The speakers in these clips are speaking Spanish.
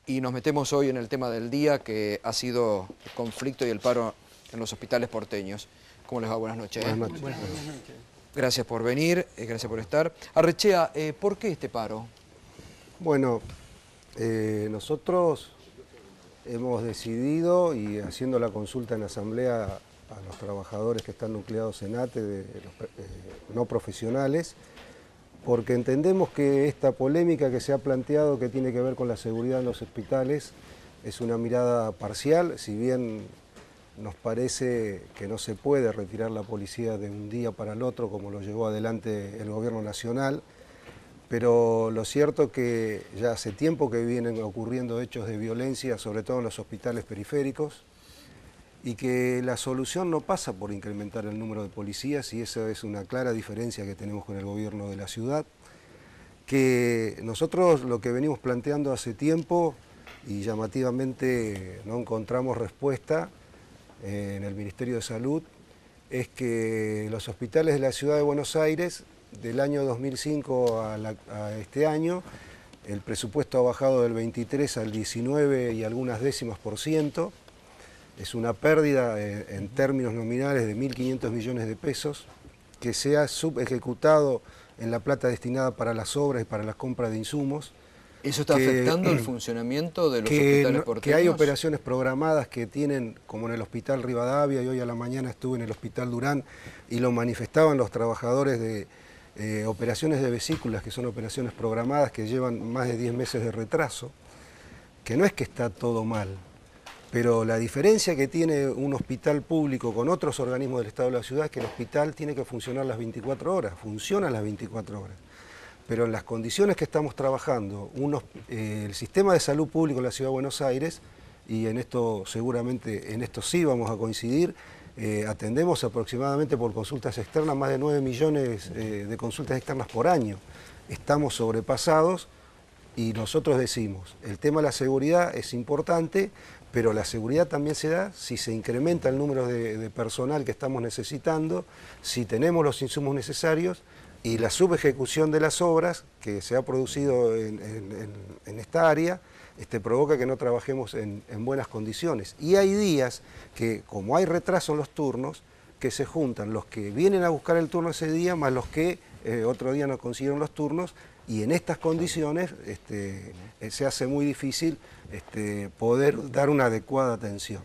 Y nos metemos hoy en el tema del día, que ha sido el conflicto y el paro en los hospitales porteños. ¿Cómo les va? Buenas noches. Buenas noches. Buenas noches. Gracias por venir, gracias por estar. Arrechea, ¿por qué este paro? Bueno, nosotros hemos decidido, y haciendo la consulta en asamblea a los trabajadores que están nucleados en ATE, de los no profesionales, porque entendemos que esta polémica que se ha planteado, que tiene que ver con la seguridad en los hospitales, es una mirada parcial. Si bien nos parece que no se puede retirar la policía de un día para el otro, como lo llevó adelante el gobierno nacional, pero lo cierto que ya hace tiempo que vienen ocurriendo hechos de violencia, sobre todo en los hospitales periféricos, y que la solución no pasa por incrementar el número de policías, y esa es una clara diferencia que tenemos con el gobierno de la ciudad, que nosotros lo que venimos planteando hace tiempo, y llamativamente no encontramos respuesta en el Ministerio de Salud, es que los hospitales de la ciudad de Buenos Aires, del año 2005 a este año, el presupuesto ha bajado del 23 al 19 y algunas décimas%. Es una pérdida en términos nominales de 1.500 millones de pesos que se ha subejecutado en la plata destinada para las obras y para la compra de insumos. ¿Eso está afectando el funcionamiento de los hospitales porteños? Que hay operaciones programadas que tienen, como en el Hospital Rivadavia, y hoy a la mañana estuve en el Hospital Durán y lo manifestaban los trabajadores de operaciones de vesículas, que son operaciones programadas que llevan más de 10 meses de retraso, que no es que está todo mal. Pero la diferencia que tiene un hospital público con otros organismos del Estado de la ciudad es que el hospital tiene que funcionar las 24 horas, funciona las 24 horas. Pero en las condiciones que estamos trabajando, el sistema de salud público de la Ciudad de Buenos Aires, y en esto seguramente, en esto sí vamos a coincidir, atendemos aproximadamente por consultas externas más de 9 millones de consultas externas por año. Estamos sobrepasados y nosotros decimos, el tema de la seguridad es importante, pero la seguridad también se da si se incrementa el número de personal que estamos necesitando, si tenemos los insumos necesarios, y la subejecución de las obras que se ha producido en esta área provoca que no trabajemos en buenas condiciones. Y hay días que, como hay retraso en los turnos, que se juntan los que vienen a buscar el turno ese día más los que otro día no consiguieron los turnos, y en estas condiciones se hace muy difícil poder dar una adecuada atención.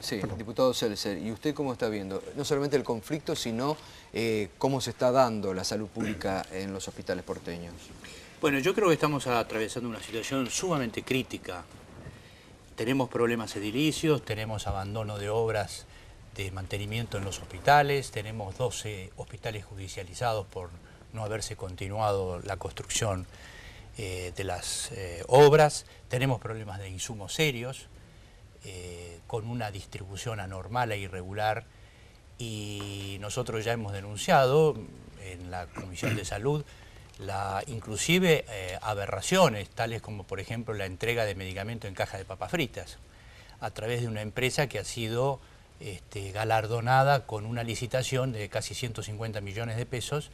Sí, diputado Seltzer, ¿y usted cómo está viendo? No solamente el conflicto, sino cómo se está dando la salud pública en los hospitales porteños. Bueno, yo creo que estamos atravesando una situación sumamente crítica. Tenemos problemas edilicios, tenemos abandono de obras de mantenimiento en los hospitales, tenemos 12 hospitales judicializados por no haberse continuado la construcción de las obras, tenemos problemas de insumos serios, con una distribución anormal e irregular, y nosotros ya hemos denunciado en la Comisión de Salud inclusive aberraciones, tales como por ejemplo la entrega de medicamentos en caja de papas fritas, a través de una empresa que ha sido galardonada con una licitación de casi 150 millones de pesos,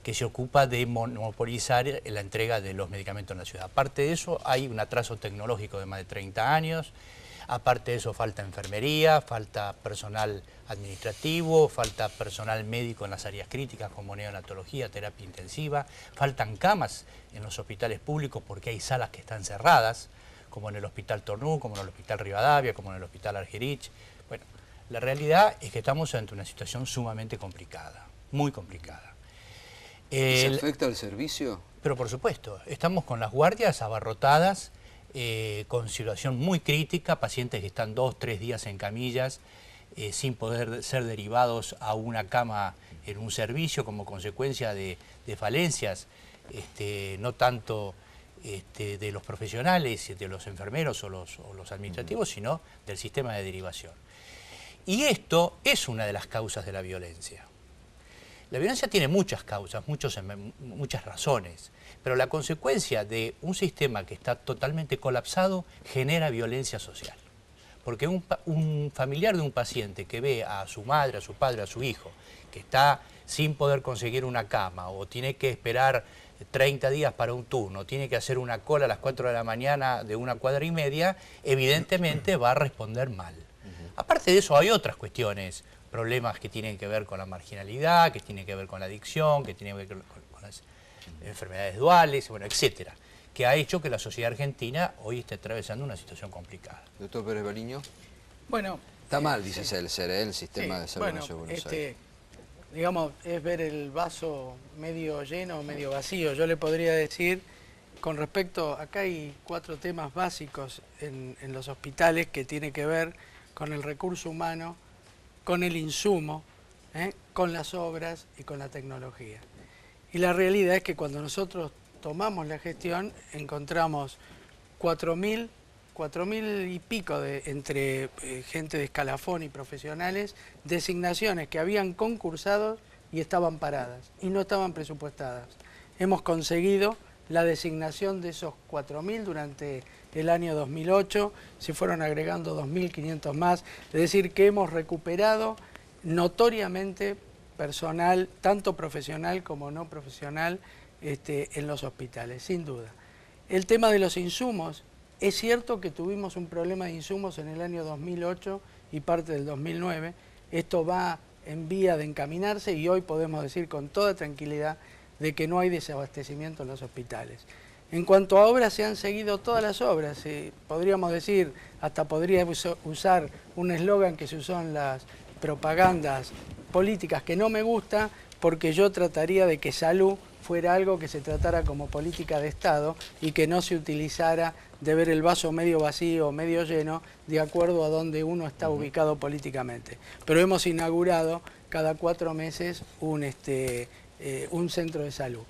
que se ocupa de monopolizar la entrega de los medicamentos en la ciudad. Aparte de eso, hay un atraso tecnológico de más de 30 años, aparte de eso falta enfermería, falta personal administrativo, falta personal médico en las áreas críticas como neonatología, terapia intensiva, faltan camas en los hospitales públicos porque hay salas que están cerradas, como en el Hospital Tornú, como en el Hospital Rivadavia, como en el Hospital Argerich. Bueno, la realidad es que estamos ante una situación sumamente complicada, muy complicada. ¿Se afecta el servicio? Pero por supuesto, estamos con las guardias abarrotadas, con situación muy crítica, pacientes que están 2 o 3 días en camillas, sin poder ser derivados a una cama en un servicio como consecuencia de falencias, no tanto de los profesionales, de los enfermeros o los administrativos, sino del sistema de derivación. Y esto es una de las causas de la violencia. La violencia tiene muchas causas, muchas razones, pero la consecuencia de un sistema que está totalmente colapsado genera violencia social. Porque un familiar de un paciente que ve a su madre, a su padre, a su hijo, que está sin poder conseguir una cama o tiene que esperar 30 días para un turno, tiene que hacer una cola a las 4 de la mañana de 1,5 cuadras, evidentemente va a responder mal. Aparte de eso hay otras cuestiones, problemas que tienen que ver con la marginalidad, que tienen que ver con la adicción, que tienen que ver con las enfermedades duales, bueno, etcétera, que ha hecho que la sociedad argentina hoy esté atravesando una situación complicada. Doctor Pérez Baliño. Bueno, Está mal, dice Celser, el sistema de salud en la Ciudad de Buenos Aires. digamos, es ver el vaso medio lleno o medio vacío. Yo le podría decir, con respecto, acá hay 4 temas básicos en los hospitales que tienen que ver con el recurso humano, con el insumo, con las obras y con la tecnología. Y la realidad es que cuando nosotros tomamos la gestión, encontramos 4.000 y pico entre gente de escalafón y profesionales, designaciones que habían concursado y estaban paradas y no estaban presupuestadas. Hemos conseguido la designación de esos 4.000 durante el año 2008, se fueron agregando 2.500 más, es decir, que hemos recuperado notoriamente personal, tanto profesional como no profesional, en los hospitales, sin duda. El tema de los insumos, es cierto que tuvimos un problema de insumos en el año 2008 y parte del 2009, esto va en vía de encaminarse y hoy podemos decir con toda tranquilidad de que no hay desabastecimiento en los hospitales. En cuanto a obras, se han seguido todas las obras, podríamos decir, hasta podría usar un eslogan que se usó en las propagandas políticas que no me gusta, porque yo trataría de que salud fuera algo que se tratara como política de Estado y que no se utilizara de ver el vaso medio vacío o medio lleno de acuerdo a donde uno está ubicado políticamente. Pero hemos inaugurado cada 4 meses un centro de salud.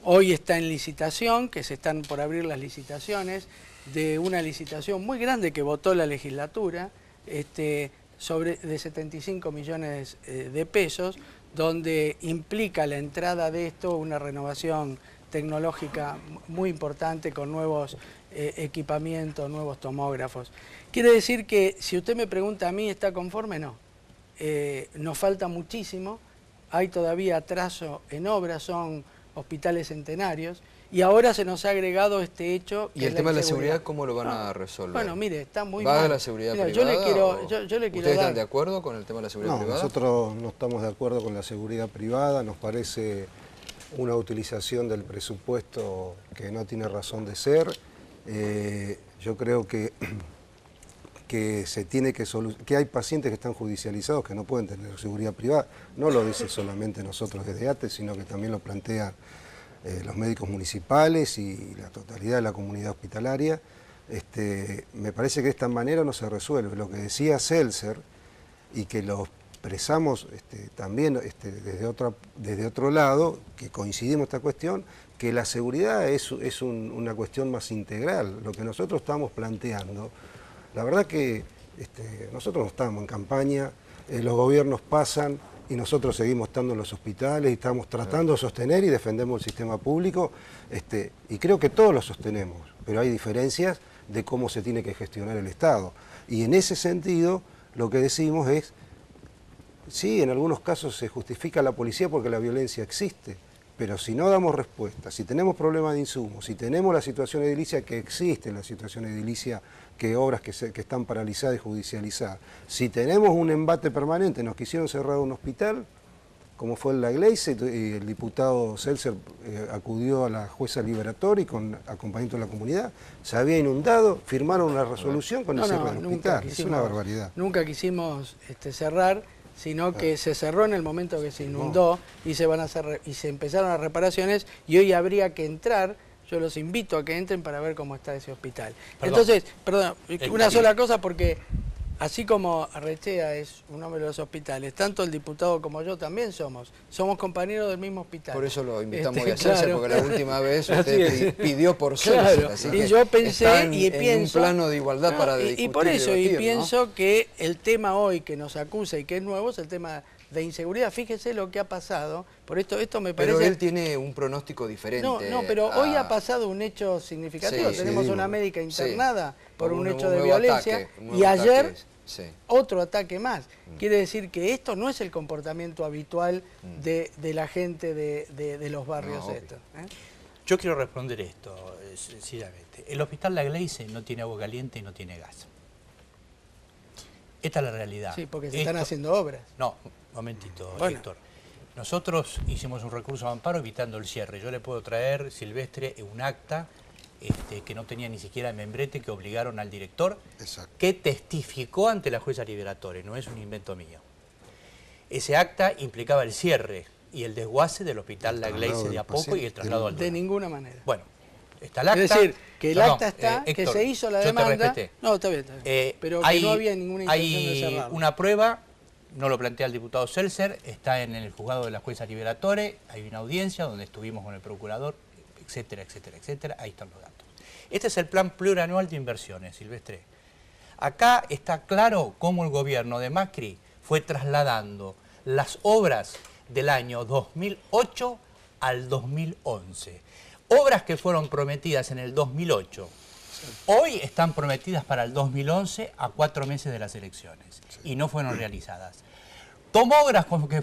Hoy está en licitación, que se están por abrir las licitaciones, de una licitación muy grande que votó la legislatura, de 75 millones de pesos, donde implica la entrada de esto una renovación tecnológica muy importante con nuevos equipamientos, nuevos tomógrafos. Quiere decir que si usted me pregunta a mí, ¿está conforme? No. Nos falta muchísimo, hay todavía atraso en obras, son hospitales centenarios, y ahora se nos ha agregado este hecho. ¿Y el tema de la seguridad cómo lo van a resolver? Bueno, mire, está muy mal. mal. ¿Va a la seguridad privada? Yo le quiero ¿Ustedes están de acuerdo con el tema de la seguridad privada? Nosotros no estamos de acuerdo con la seguridad privada, nos parece una utilización del presupuesto que no tiene razón de ser. Yo creo que hay pacientes que están judicializados que no pueden tener seguridad privada. No lo dice solamente nosotros desde ATE, sino que también lo plantean los médicos municipales y la totalidad de la comunidad hospitalaria. Me parece que de esta manera no se resuelve. Lo que decía Celser, y que lo expresamos también desde otro lado, que coincidimos en esta cuestión, que la seguridad es una cuestión más integral. Lo que nosotros estamos planteando, la verdad que nosotros no estamos en campaña, los gobiernos pasan y nosotros seguimos estando en los hospitales y estamos tratando de sostener y defendemos el sistema público, y creo que todos lo sostenemos, pero hay diferencias de cómo se tiene que gestionar el Estado. Y en ese sentido, lo que decimos es, sí, en algunos casos se justifica la policía porque la violencia existe, pero si no damos respuesta, si tenemos problemas de insumos, si tenemos la situación edilicia que existe, la situación edilicia, que obras que están paralizadas y judicializadas, si tenemos un embate permanente, nos quisieron cerrar un hospital, como fue en la iglesia, y el diputado Celser acudió a la jueza liberatoria y con acompañamiento de la comunidad, se había inundado, firmaron una resolución con el cierre del hospital, es una barbaridad. Nunca quisimos cerrar, sino que se cerró en el momento que se inundó y se empezaron las reparaciones, y hoy habría que entrar. Yo los invito a que entren para ver cómo está ese hospital. Entonces, una sola cosa, porque así como Arrechea es un hombre de los hospitales, tanto el diputado como yo también somos compañeros del mismo hospital. Por eso lo invitamos hoy a Celser, porque la última vez usted pidió por Celser. Claro. Así y que yo pensé y pienso... en un plano de igualdad para discutir y por eso, debatir, pienso que el tema hoy que nos acusa y que es nuevo es el tema de inseguridad. Fíjese lo que ha pasado, por esto me parece... Pero él tiene un pronóstico diferente. No, pero hoy ha pasado un hecho significativo. Tenemos una médica internada por un hecho de violencia, y ayer otro ataque más. Quiere decir que esto no es el comportamiento habitual de la gente de los barrios estos. Yo quiero responder esto, sencillamente. El Hospital La Gleize no tiene agua caliente y no tiene gas. Esta es la realidad. Sí, porque se están haciendo obras. No, un momentito, Héctor. Nosotros hicimos un recurso de amparo evitando el cierre. Yo le puedo traer, Silvestre, un acta que no tenía ni siquiera membrete, que obligaron al director, que testificó ante la jueza liberatoria, no es un invento mío. Ese acta implicaba el cierre y el desguace del Hospital La Gleize de a poco y el traslado al Durán. De ninguna manera. Bueno, está el acta. Es decir, que el acta está, Héctor, que se hizo la demanda. No, está bien. Pero que no había ninguna intención de cerrarlo. Hay una prueba, no lo plantea el diputado Seltzer, está en el juzgado de la jueza liberatoria, hay una audiencia donde estuvimos con el procurador, etcétera, etcétera, etcétera, ahí están los datos. Este es el plan plurianual de inversiones, Silvestre. Acá está claro cómo el gobierno de Macri fue trasladando las obras del año 2008 al 2011. Obras que fueron prometidas en el 2008, hoy están prometidas para el 2011 a 4 meses de las elecciones y no fueron realizadas. Tomógrafos que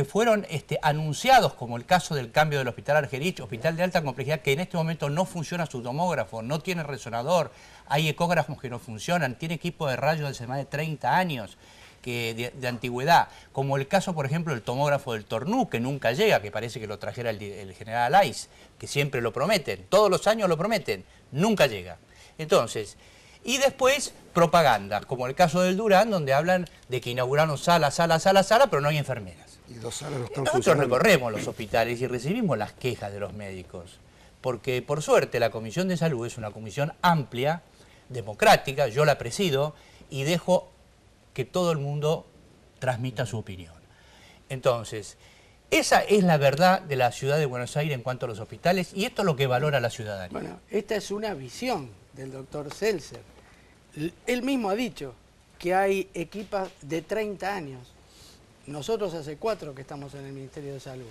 fueron anunciados, como el caso del cambio del Hospital Argerich, hospital de alta complejidad, que en este momento no funciona su tomógrafo, no tiene resonador, hay ecógrafos que no funcionan, tiene equipo de rayos de hace más de 30 años de antigüedad, como el caso, por ejemplo, del tomógrafo del Tornú, que nunca llega, que parece que lo trajera el general Ais, que siempre lo prometen, todos los años lo prometen, nunca llega. Entonces, y después propaganda, como el caso del Durán, donde hablan de que inauguraron sala, pero no hay enfermeras. Y 2 salas no están Nosotros funcionando. recorremos los hospitales y recibimos las quejas de los médicos, porque por suerte la Comisión de Salud es una comisión amplia, democrática, yo la presido y dejo que todo el mundo transmita su opinión. Entonces, esa es la verdad de la ciudad de Buenos Aires en cuanto a los hospitales y esto es lo que valora la ciudadanía. Bueno, esta es una visión del doctor Seltzer. Él mismo ha dicho que hay equipas de 30 años. Nosotros hace 4 que estamos en el Ministerio de Salud.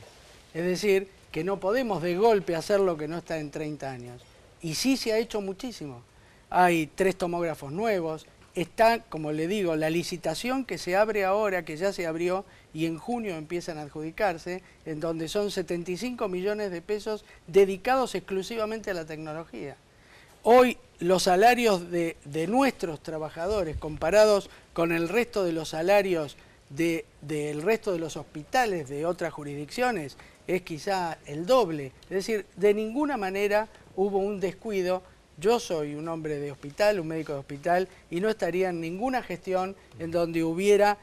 Es decir, que no podemos de golpe hacer lo que no está en 30 años. Y sí se ha hecho muchísimo. Hay 3 tomógrafos nuevos. Está, como le digo, la licitación que se abre ahora, que ya se abrió, y en junio empiezan a adjudicarse, en donde son 75 millones de pesos dedicados exclusivamente a la tecnología. Hoy los salarios de nuestros trabajadores, comparados con el resto de los salarios del resto de los hospitales de otras jurisdicciones, es quizá el doble. Es decir, de ninguna manera hubo un descuido. Yo soy un hombre de hospital, un médico de hospital, y no estaría en ninguna gestión en donde hubiera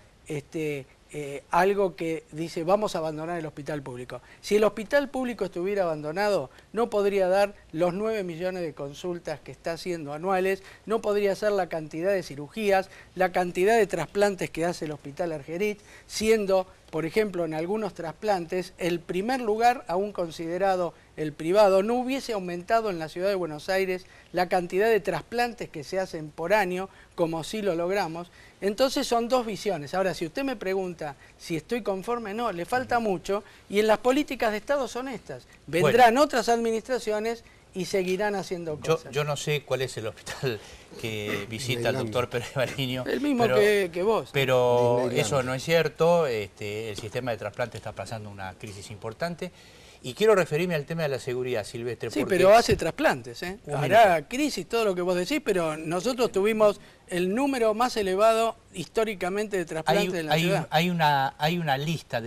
algo que dice vamos a abandonar el hospital público. Si el hospital público estuviera abandonado, no podría dar los 9 millones de consultas que está haciendo anuales, no podría hacer la cantidad de cirugías, la cantidad de trasplantes que hace el Hospital Argerich, siendo, por ejemplo, en algunos trasplantes, el primer lugar, aún considerado el privado, no hubiese aumentado en la ciudad de Buenos Aires la cantidad de trasplantes que se hacen por año, como sí lo logramos. Entonces son 2 visiones. Ahora, si usted me pregunta si estoy conforme, no, le falta mucho, y en las políticas de Estado son estas. Vendrán otras administraciones y seguirán haciendo cosas. Yo no sé cuál es el hospital que visita el doctor Pérez Bariño. El mismo que vos. Pero eso no es cierto, el sistema de trasplante está pasando una crisis importante. Y quiero referirme al tema de la seguridad, Silvestre. Sí, pero hace trasplantes, ¿eh? Hará crisis, todo lo que vos decís, pero nosotros tuvimos el número más elevado históricamente de trasplantes en la ciudad. Hay una lista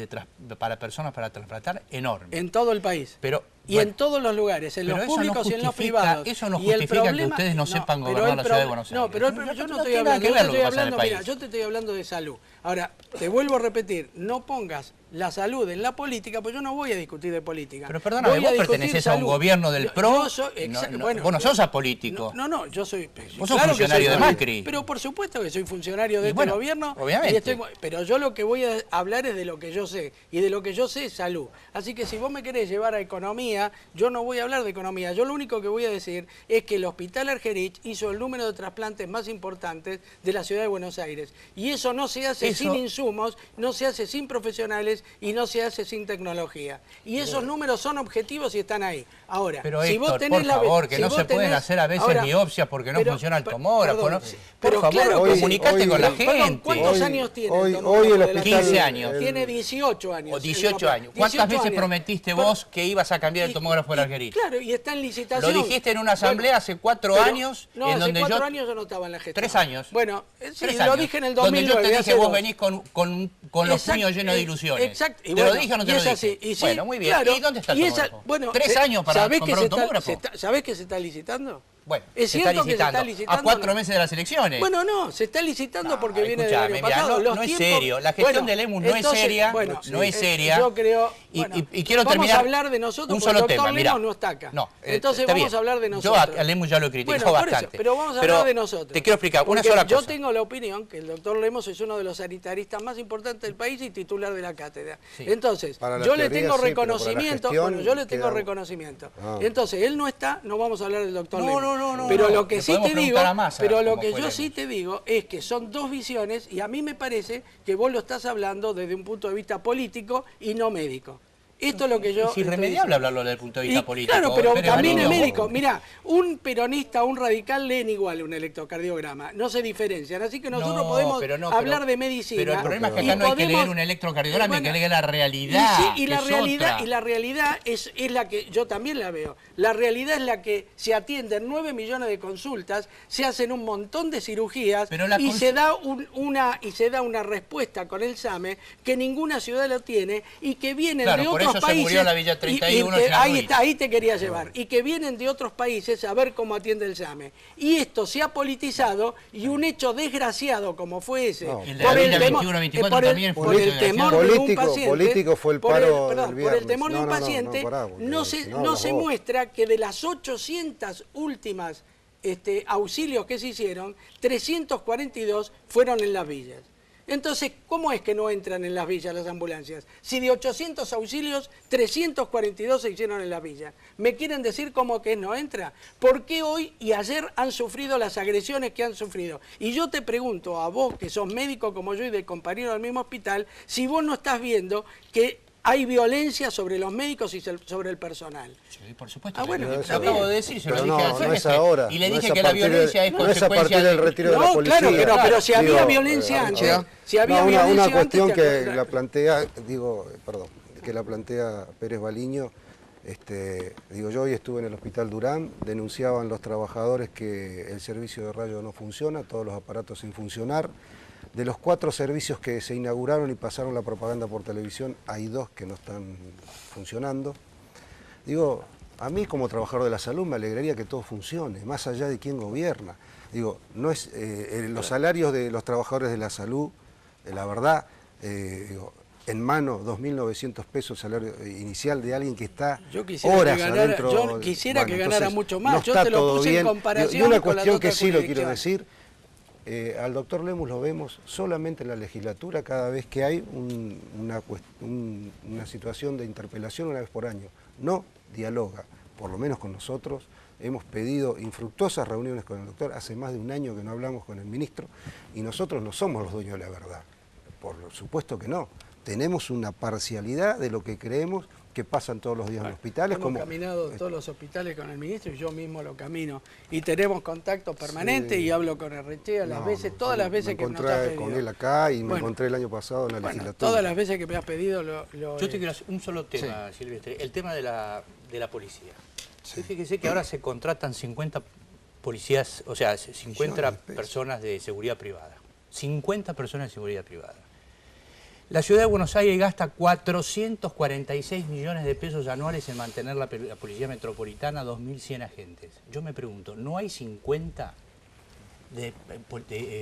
para personas para trasplantar enorme. En todo el país. Y bueno, en todos los lugares, en los públicos y en los privados. Eso no justifica que ustedes no sepan gobernar la ciudad de Buenos Aires. No, pero yo no estoy hablando, mira, yo te estoy hablando de salud. Ahora, te vuelvo a repetir, no pongas la salud en la política, pues yo no voy a discutir de política. Pero perdóname, vos pertenecés a un gobierno del PRO, vos no sos apolítico. No, yo soy... Vos sos funcionario de Macri. Pero por supuesto que soy funcionario de este gobierno. Obviamente. Pero yo lo que voy a hablar es de lo que yo sé, y de lo que yo sé es salud. Así que si vos me querés llevar a economía, yo no voy a hablar de economía. Yo lo único que voy a decir es que el Hospital Argerich hizo el número de trasplantes más importantes de la ciudad de Buenos Aires. Y eso no se hace sin insumos, no se hace sin profesionales y no se hace sin tecnología. Y esos números son objetivos y están ahí. Ahora, pero si Héctor, vos tenés por favor, que no se pueden hacer a veces biopsias porque no funciona el tomógrafo, ¿no? Por favor, claro, comunicate con la gente. Perdón, ¿cuántos años tiene? Hoy el hospital, 15 años. Tiene 18 años. O 18 años. ¿Cuántas veces prometiste vos que ibas a cambiar el tomógrafo de la Alguerita? Claro, y está en licitación. Lo dijiste en una asamblea hace 4 años. No, en hace donde 4 años yo no estaba en la gestión. 3 años. Bueno, sí, 3 lo años. dije en el 2009. Donde yo te dije, vos 2. venís con los puños llenos de ilusiones. Exacto. ¿Te lo dije o no te lo dije? Así, y sí, bueno, muy bien. Claro, ¿Y dónde está el tomógrafo? Bueno, 3 años para comprar un tomógrafo. ¿Sabés que se está licitando? Bueno, ¿Es se está cierto que se está licitando? a 4 meses de las elecciones. Bueno, no, se está licitando porque viene del escuchame, año mirá, pasado. no es serio. La gestión de Lemus no es seria. Bueno, no es seria. Yo creo. Bueno, y quiero vamos terminar a hablar de nosotros un porque solo el doctor tema. Mirá, Lemus no está acá. No, entonces vamos a hablar de nosotros. Yo a Lemus ya lo he criticado bueno, por bastante. eso, pero vamos a hablar de nosotros. Te quiero explicar una Porque sola cosa. Yo tengo la opinión que el doctor Lemus es uno de los sanitaristas más importantes del país y titular de la cátedra. Sí. Entonces, yo le tengo reconocimiento. Bueno, yo le tengo reconocimiento. Entonces, él no está, no vamos a hablar del doctor Lemus. No. Pero lo que sí te digo, pero lo que yo sí te digo es que son dos visiones y a mí me parece que vos lo estás hablando desde un punto de vista político y no médico. Esto es lo que yo... Es irremediable hablarlo desde el punto de vista político. Claro, pero también es médico. Mirá, un peronista, un radical leen igual un electrocardiograma. No se diferencian. Así que nosotros podemos hablar de medicina. Pero el problema es que acá no hay que leer un electrocardiograma, hay que leer la realidad. Y la realidad es la que yo también la veo. La realidad es la que se atienden 9 millones de consultas, se hacen un montón de cirugías y se da una respuesta con el SAME que ninguna ciudad lo tiene y que vienen de otros países. Se murió la Villa 31 ahí te quería llevar. Y que vienen de otros países a ver cómo atiende el SAME. Y esto se ha politizado y un hecho desgraciado como fue ese. Por el temor de un paciente. Político fue el paro del viernes. Por el temor de un paciente, no se muestra que de las 800 últimas auxilios que se hicieron, 342 fueron en las villas. Entonces, ¿cómo es que no entran en las villas las ambulancias? Si de 800 auxilios, 342 se hicieron en las villas. ¿Me quieren decir cómo que no entra? ¿Por qué hoy y ayer han sufrido las agresiones que han sufrido? Y yo te pregunto a vos, que sos médico como yo y de compañero del mismo hospital, si vos no estás viendo que hay violencia sobre los médicos y sobre el personal. Sí, por supuesto. Bueno, lo acabo de decir, se lo dije al no es ahora. Y le dije que la violencia es consecuencia a partir del retiro de la policía. Claro, pero si había violencia antes, una cuestión que la plantea, que la plantea Pérez Baliño. Yo hoy estuve en el Hospital Durán, denunciaban los trabajadores que el servicio de rayos no funciona, todos los aparatos sin funcionar. De los 4 servicios que se inauguraron y pasaron la propaganda por televisión, hay 2 que no están funcionando. A mí como trabajador de la salud me alegraría que todo funcione, más allá de quién gobierna. No es los salarios de los trabajadores de la salud, la verdad, en mano 2.900 pesos salario inicial de alguien que está horas adentro. Yo quisiera que ganara mucho más, yo te lo puse en comparación. Y una cuestión que sí lo quiero decir, al doctor Lemus lo vemos solamente en la legislatura cada vez que hay una situación de interpelación una vez por año. No dialoga, por lo menos con nosotros. Hemos pedido infructuosas reuniones con el doctor, hace más de un año que no hablamos con el ministro y nosotros no somos los dueños de la verdad. Por supuesto que no. Tenemos una parcialidad de lo que creemos que pasan todos los días en los hospitales. Hemos caminado todos los hospitales con el ministro y yo mismo lo camino. Y tenemos contacto permanente y hablo con Arrechea todas las veces que nos has pedido. Con él acá y me encontré el año pasado en la legislatura. Todas las veces que me has pedido Yo te quiero hacer un solo tema, Silvestre, el tema de la policía. Sí. Fíjese que ahora se contratan 50 policías, o sea, 50 personas de seguridad privada. 50 personas de seguridad privada. La ciudad de Buenos Aires gasta 446 millones de pesos anuales en mantener la policía metropolitana, 2.100 agentes. Yo me pregunto, ¿no hay 50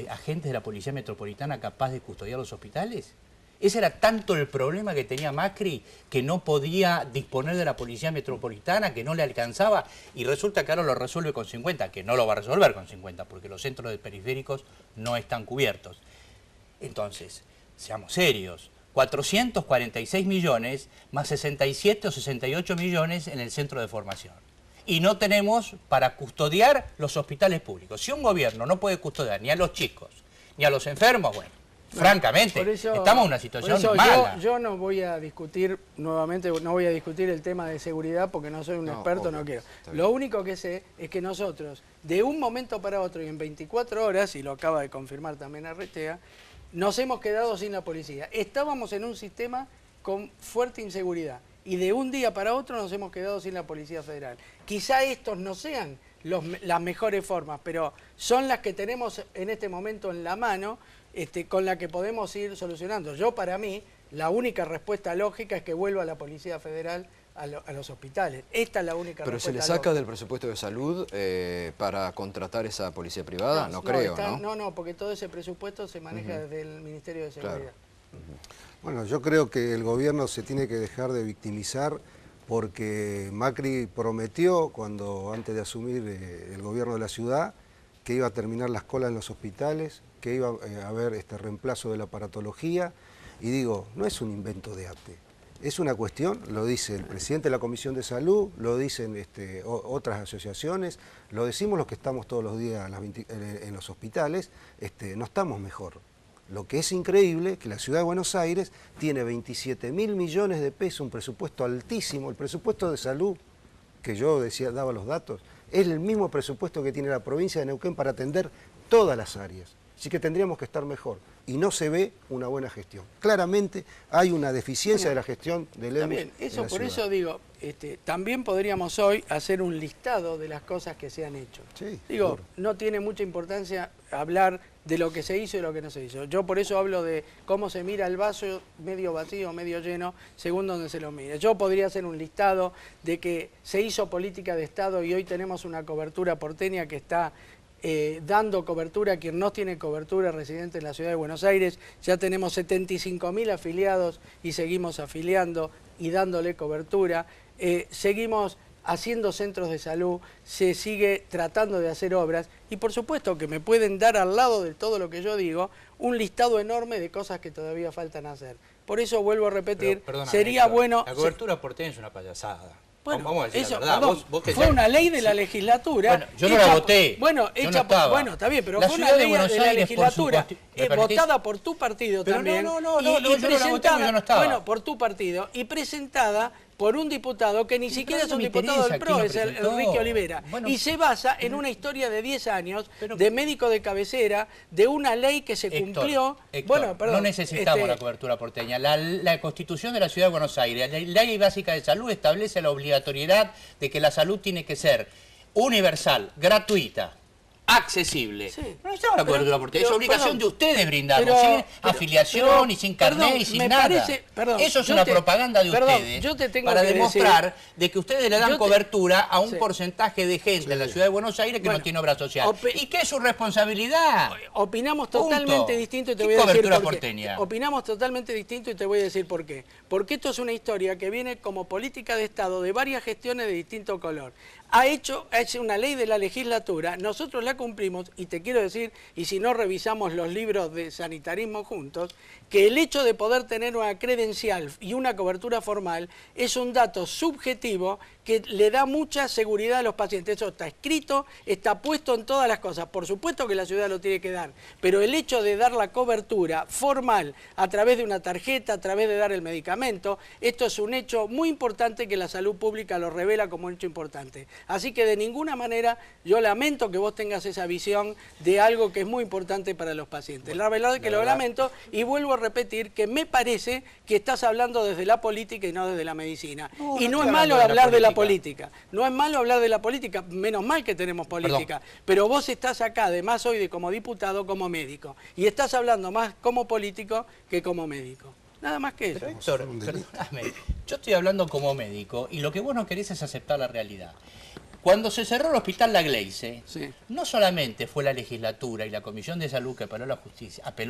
agentes de la policía metropolitana capaz de custodiar los hospitales? Ese era tanto el problema que tenía Macri, que no podía disponer de la policía metropolitana, que no le alcanzaba, y resulta que ahora lo resuelve con 50, que no lo va a resolver con 50, porque los centros de periféricos no están cubiertos. Entonces, seamos serios, 446 millones más 67 o 68 millones en el centro de formación. Y no tenemos para custodiar los hospitales públicos. Si un gobierno no puede custodiar ni a los chicos, ni a los enfermos, bueno, francamente, Por eso, estamos en una situación por eso mala. yo no voy a discutir, nuevamente, no voy a discutir el tema de seguridad porque no soy un experto, obvio, no quiero. está bien. Lo único que sé es que nosotros, de un momento para otro y en 24 horas, y lo acaba de confirmar también Arrestea, nos hemos quedado sin la policía. Estábamos en un sistema con fuerte inseguridad y de un día para otro nos hemos quedado sin la Policía Federal. Quizá estos no sean las mejores formas, pero son las que tenemos en este momento en la mano, con la que podemos ir solucionando. Yo, para mí, la única respuesta lógica es que vuelva la Policía Federal a los hospitales. Esta es la única ¿Pero respuesta se le saca lógica. del presupuesto de salud para contratar esa policía privada? No creo, ¿no? No, porque todo ese presupuesto se maneja desde el Ministerio de Seguridad. Claro. Bueno, yo creo que el gobierno se tiene que dejar de victimizar porque Macri prometió, antes de asumir el gobierno de la ciudad, que iba a terminar las colas en los hospitales, que iba a haber reemplazo de la aparatología, y digo, no es un invento de ATE, es una cuestión, lo dice el presidente de la Comisión de Salud, lo dicen otras asociaciones, lo decimos los que estamos todos los días en los hospitales, no estamos mejor. Lo que es increíble, que la Ciudad de Buenos Aires tiene 27.000 millones de pesos, un presupuesto altísimo, el presupuesto de salud, que yo daba los datos, es el mismo presupuesto que tiene la provincia de Neuquén para atender todas las áreas. Así que tendríamos que estar mejor. Y no se ve una buena gestión. Claramente hay una deficiencia de la gestión del EMUS. También, por eso digo, también podríamos hoy hacer un listado de las cosas que se han hecho. Sí, Digo, seguro. no tiene mucha importancia hablar de lo que se hizo y lo que no se hizo. Yo por eso hablo de cómo se mira el vaso medio vacío, medio lleno, según donde se lo mire. Yo podría hacer un listado de que se hizo política de Estado y hoy tenemos una cobertura porteña que está dando cobertura a quien no tiene cobertura residente en la Ciudad de Buenos Aires. Ya tenemos 75.000 afiliados y seguimos afiliando y dándole cobertura. Seguimos haciendo centros de salud, se sigue tratando de hacer obras y por supuesto que me pueden dar al lado de todo lo que yo digo un listado enorme de cosas que todavía faltan hacer. Por eso vuelvo a repetir, Perdóname, sería Héctor, bueno... La cobertura porteña es una payasada. Bueno, vamos a decir eso, la verdad. perdón, Vos que fue ya- una ley de la legislatura. Bueno, yo no la voté. Bueno, Yo no hecha estaba. bueno, está bien, pero La fue una ciudad de ley Buenos de la Aires, por legislatura su ¿me permitís? votada por tu partido Pero también. no, yo no la voté porque presentada, yo no estaba. bueno, por tu partido y presentada por un diputado que ni Sí, siquiera pero es no un me diputado interesa del PRO, quién es lo el presentó. Enrique Olivera. Bueno, y se basa en una historia de 10 años pero- de médico de cabecera, de una ley que se cumplió. Héctor, Bueno, perdón, no necesitamos la cobertura porteña. La Constitución de la Ciudad de Buenos Aires, la Ley Básica de Salud establece la obligatoriedad de que la salud tiene que ser universal, gratuita, accesible. Sí. No necesitamos la cobertura porteña, es pero, obligación perdón, de ustedes brindarlo, pero- sin pero- afiliación pero, y sin carnet perdón, y sin me nada. parece- perdón, Eso es yo una te- propaganda de perdón, ustedes yo te tengo para que demostrar decir- de que ustedes le dan yo te- cobertura a un Sí. porcentaje de gente en la Ciudad de Buenos Aires que Bueno, no tiene obra social. opi- ¿Y qué es su responsabilidad? Opinamos Punto. totalmente distinto y te ¿Qué voy a decir cobertura por qué. porteña? Opinamos totalmente distinto y te voy a decir por qué. Porque esto es una historia que viene como política de Estado de varias gestiones de distinto color. Ha hecho una ley de la legislatura, nosotros la cumplimos y te quiero decir, y si no revisamos los libros de sanitarismo juntos, que el hecho de poder tener una credencial y una cobertura formal es un dato subjetivo que le da mucha seguridad a los pacientes. Eso está escrito, está puesto en todas las cosas. Por supuesto que la ciudad lo tiene que dar, pero el hecho de dar la cobertura formal a través de una tarjeta, a través de dar el medicamento, esto es un hecho muy importante que la salud pública lo revela como un hecho importante. Así que de ninguna manera yo lamento que vos tengas esa visión de algo que es muy importante para los pacientes. La verdad es que lo lamento y vuelvo a repetir que me parece que estás hablando desde la política y no desde la medicina. Y no es malo hablar de la política. No es malo hablar de la política, menos mal que tenemos política. Pero vos estás acá, además hoy de como diputado, como médico. Y estás hablando más como político que como médico. Nada más que eso. Pero Héctor, perdóname, yo estoy hablando como médico y lo que vos no querés es aceptar la realidad. Cuando se cerró el hospital La Gleice, Sí. no solamente fue la legislatura y la Comisión de Salud que apeló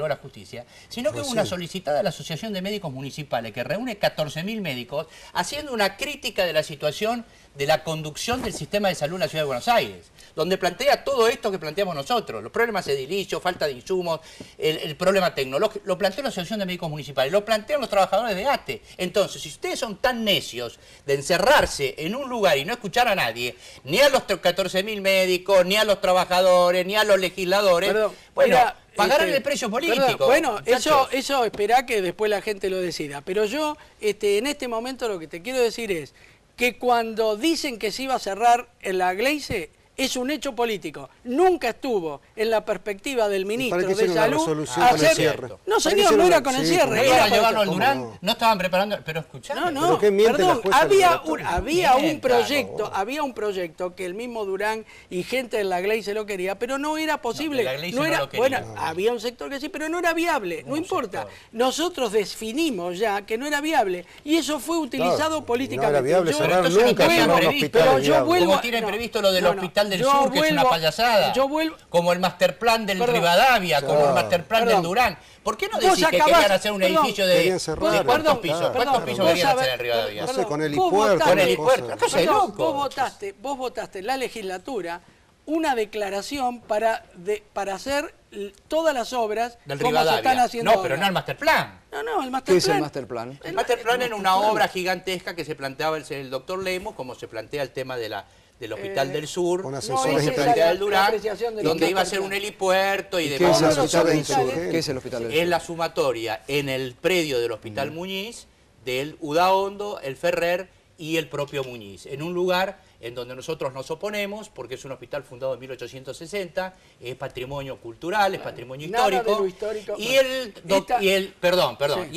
a la justicia, sino que hubo una solicitada de la Asociación de Médicos Municipales que reúne 14.000 médicos haciendo una crítica de la situación de la conducción del sistema de salud en la Ciudad de Buenos Aires, donde plantea todo esto que planteamos nosotros, los problemas edilicios, falta de insumos, el problema tecnológico, lo plantea la Asociación de Médicos Municipales, lo plantean los trabajadores de ATE. Entonces, si ustedes son tan necios de encerrarse en un lugar y no escuchar a nadie, ni a los 14.000 médicos, ni a los trabajadores, ni a los legisladores, Perdón, bueno, mira, pagarán el precio político. Perdón, bueno, muchachos. eso esperá que después la gente lo decida. Pero yo, en este momento lo que te quiero decir es que cuando dicen que se iba a cerrar en la Gleice, es un hecho político. Nunca estuvo en la perspectiva del ministro de Salud hacer... No, señor, no era con el cierre. ¿No iban a llevarlo al Durán? No estaban preparando... Pero escuchá. No, perdón, había un proyecto que el mismo Durán y gente de la Gleice lo quería, pero no era posible. Había un sector que sí, pero no era viable. No importa. Nosotros definimos ya que no era viable y eso fue utilizado políticamente. No era viable cerrar nunca, pero yo vuelvo... Como tienen previsto lo del hospital del Sur, que es una payasada, como el master plan del Rivadavia, como el master plan del Durán. ¿Por qué no decís que querían hacer un edificio de cuántos pisos? ¿Cuántos pisos querían hacer en Rivadavia? No sé, con helipuerto. Con helipuerto. Vos votaste en la legislatura una declaración para hacer todas las obras del como Rivadavia. Se están haciendo no, ahora. pero no el master plan. No, el master plan. ¿Qué es el master plan? El master plan era una obra gigantesca que se planteaba el doctor Lemos, como se plantea el tema del Hospital del Sur, con ascensores se plantea el Durán, donde iba a ser un helipuerto y demás. ¿Qué es el Hospital del Sur? ¿Qué es el Hospital del Sur? Es la sumatoria en el predio del Hospital Muñiz, del Udaondo, el Ferrer y el propio Muñiz, en un lugar en donde nosotros nos oponemos, porque es un hospital fundado en 1860, es patrimonio cultural, es patrimonio histórico, y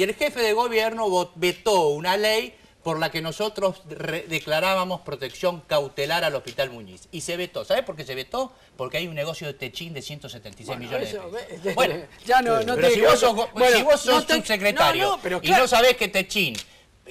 el jefe de gobierno vetó una ley por la que nosotros declarábamos protección cautelar al Hospital Muñiz. Y se vetó. ¿Sabes por qué se vetó? Porque hay un negocio de techín de 176 millones de pesos. Bueno, ya no pero si vos sos subsecretario y no sabés que techín,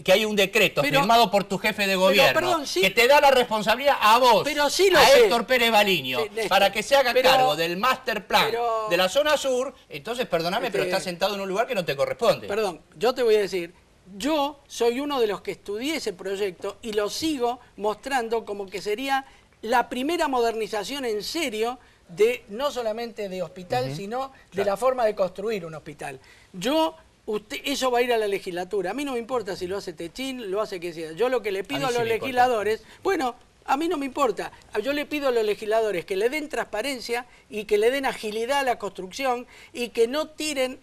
que hay un decreto firmado por tu jefe de gobierno que te da la responsabilidad a vos, a Héctor Pérez Baliño, para que se haga cargo del master plan de la zona sur, entonces perdóname, pero estás sentado en un lugar que no te corresponde. Perdón, yo te voy a decir, yo soy uno de los que estudié ese proyecto y lo sigo mostrando como que sería la primera modernización en serio de no solamente de hospital, sino de la forma de construir un hospital. Eso va a ir a la legislatura. A mí no me importa si lo hace Techín, lo hace que sea. Yo lo que le pido a los legisladores, bueno, a mí no me importa. Yo le pido a los legisladores que le den transparencia y que le den agilidad a la construcción y que no tiren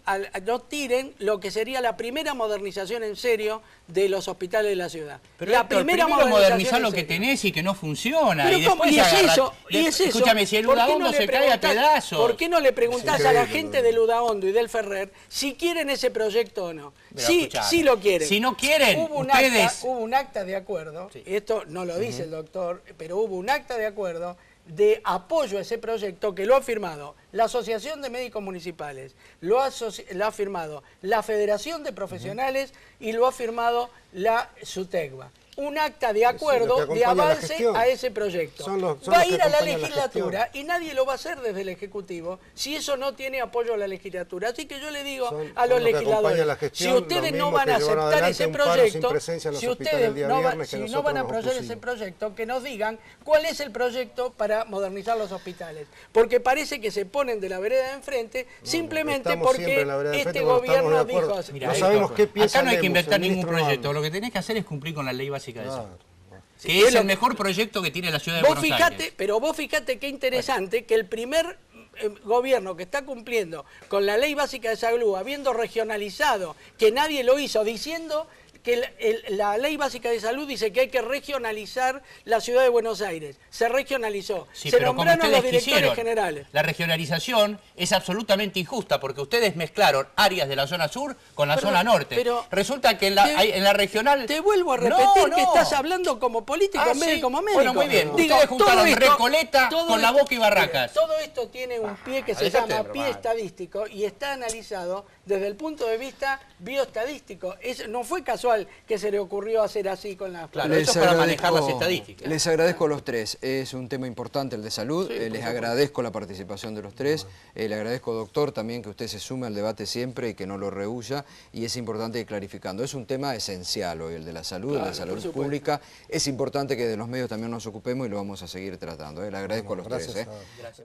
lo que sería la primera modernización en serio de los hospitales de la ciudad. Pero la primera modernizar lo que tenés y que no funciona. Pero y después es eso. Escúchame, si el Udaondo se cae a pedazos. ¿Por qué no le preguntás a la gente del Udaondo y del Ferrer si quieren ese proyecto o no? Sí lo quieren. Si no quieren, hubo un acta de acuerdo, esto no lo dice el doctor, pero hubo un acta de acuerdo de apoyo a ese proyecto que lo ha firmado la Asociación de Médicos Municipales, lo ha firmado la Federación de Profesionales y lo ha firmado la SUTECBA. Un acta de acuerdo de avance a ese proyecto. Va a ir a la legislatura y nadie lo va a hacer desde el Ejecutivo si eso no tiene apoyo a la legislatura. Así que yo le digo a los legisladores, si ustedes no van a aceptar ese proyecto, si ustedes no van a apoyar ese proyecto, que nos digan cuál es el proyecto para modernizar los hospitales. Porque parece que se ponen de la vereda de enfrente simplemente porque este gobierno dijo así. No sabemos qué piensa. Acá no hay que inventar ningún proyecto. Lo que tenés que hacer es cumplir con la ley básica de salud, que es el mejor proyecto que tiene la ciudad de Buenos Aires. Pero vos fíjate qué interesante que el primer gobierno que está cumpliendo con la ley básica de salud, habiendo regionalizado, que nadie lo hizo, diciendo que la ley básica de salud dice que hay que regionalizar la ciudad de Buenos Aires. Se regionalizó. Se nombraron los directores generales. La regionalización es absolutamente injusta porque ustedes mezclaron áreas de la zona sur con la zona norte. Resulta que en la regional... Te vuelvo a repetir que estás hablando como político en vez de como médico. Bueno, muy bien. Ustedes juntaron Recoleta con La Boca y Barracas. Todo esto tiene un pie que se llama pie estadístico y está analizado desde el punto de vista bioestadístico. No fue casual casual que se le ocurrió hacer así con las... Claro, eso es para manejar las estadísticas. Les agradezco a los tres, es un tema importante el de salud, Sí, les agradezco la participación de los tres, le agradezco, doctor, también que usted se sume al debate siempre y que no lo rehúya, y es importante ir clarificando. Es un tema esencial hoy, el de la salud, el de la salud pública. Es importante que de los medios también nos ocupemos y lo vamos a seguir tratando. Le agradezco a los tres. Gracias.